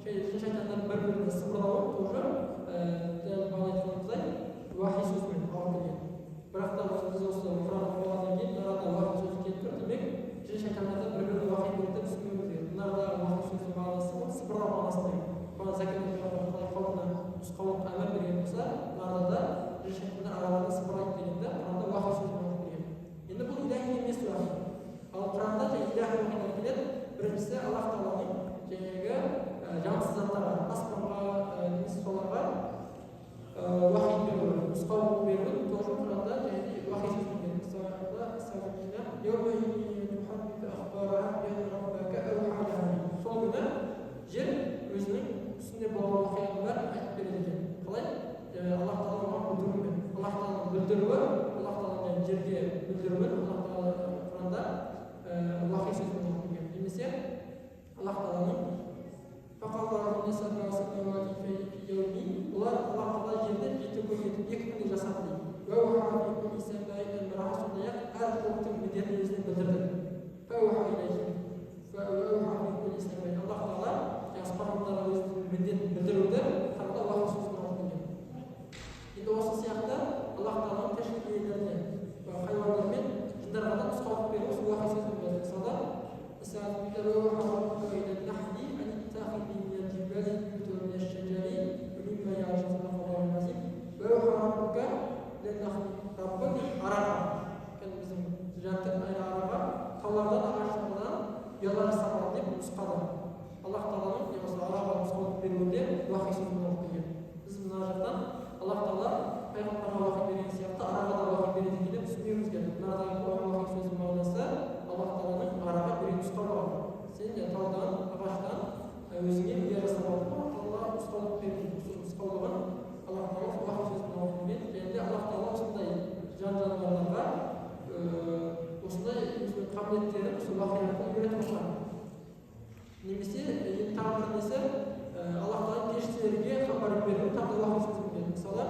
жын шайтандар бір-біріне сыбырлауы тоже дәл бағана айтқанымыздай уахи сөзбен алып келген. Бірақ та біз осы Құран оқығаннан кейін мынада уахи сөзі келіп тұр, демек жын шайтандар бір-біріне уахи берді түсінуіміз керек. Мынадағы уахи сөздің мағынасы сыбырлау мағынасында. Бағана Закир қауымына нұсқаулық әмір берген болса, мынада да жын шайтандар араларында сыбырлайды дегенде Құранда уахи сөзін алып келген. Енді бұл илахи емес уахи. Ал Құранда илахи уахилар келеді. Біріншісі Аллах Тағаланың жаңағы жансыз заттарға, аспанға, немесе соларға уахи беруі, нұсқаулық беруі тоже Құранда уахи сөзін келген. Сол күні жер өзінің үстінде болған уақиғаның бәрін айтып береді екен. Қалай? Аллах Тағала оған білдіруімен. Аллах Тағаланың білдіруі, Аллах Тағаланың жерге білдіруімен Аллах Тағала Құранда уахи сөзбен алып келген. Немесе Аллах Тағаланың олар Аллах Тағала жерде 7 күн етіп 2 күнде жасады дейді. Сондай-ақ әр қауымның міндетін өзіне білдірді. Аллах Тағала аспандағы өзінің міндетін білдіруді тағы да уахи сөзбен алып келген. Енді осы сияқты Аллах Тағаланың тіршілік иелеріне, хайуандар мен жындарға да нұсқаулық беру осы уахи сөзбен болады. Біздің жәннаттың араға таулардан ағаштардан ұялар жасамады деп нұсқады. Аллах Тағаланың осы араға нұсқаулық беруінде уахи сөзбен алып келген. Біз мына жақтан Аллах Тағала пайғамбарға уахи берген сияқты араға да уахи береді деп түсінуіміз керек. Мынадағы уахи сөздің мағынасы Аллах Тағаланың араға берген нұсқаулығы. Сен таудан, ағаштан өзіңе ұя жасап алдың, Аллах нұсқаулық берген. Нұсқаулығын Аллах Тағала уахи сөзбен алып келген. Және де Аллах Тағала осындай жан-жануарларға осындай өзінің қабілеттерін осы уахи арқылы үйретіп отырған. Немесе тағы бір несі Аллах Тағала періштелерге хабар беру тағы да уахи сөзбен келеді. Мысалы,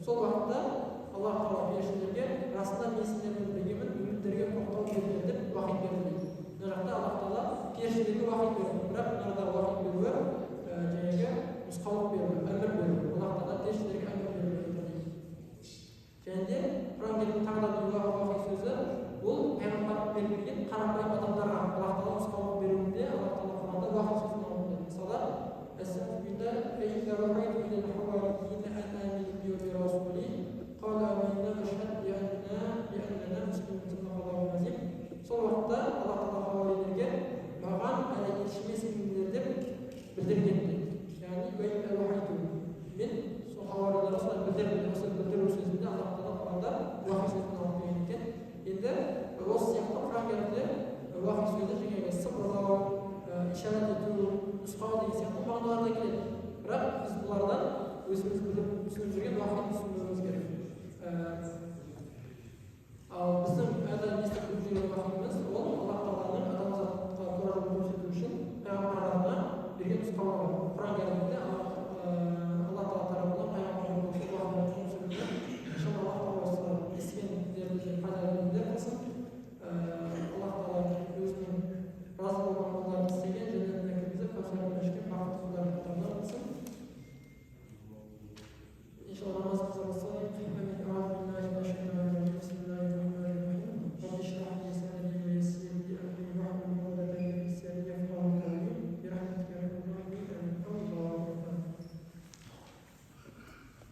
сол уақытта Аллах Тағала періштелерге расында мен сендермен біргемін, үміттерге тоқтау беріңдер деп уахи берді дейді. Мына жақта Аллах Тағала періштелерге уахи берді. Бірақ мынада уахи беруі жаңағы нұсқаулық беру, әмір беру. Аллах Тағала періштелерге әмір беру дейді. Және де Құран Кәрімнің тағы да бір уахи сөзі ол пайғамбар берілген қарапайым адамдарға Аллах Тағала нұсқаулық беруінде Аллах Тағала Құранда уахи сөзін алып келеді. Мысалы, сол уақытта Аллах Тағала хауарилерге маған елшіме сеніңдер деп білдірген дейді. Яғни мен сол хауарилерге осылай білдірдім. Осы білдіру сөзінде Аллах Тағала Құранда уахи сөзін алып келген екен. Енді осы сияқты Құран Кәрімде уахи сөзі жаңағы сыбырлау, ишарат ету, нұсқау деген сияқты мағыналарда келеді. Бірақ біз бұлардан өзіміз біліп түсініп жүрген уахиды түсінуіміз керек.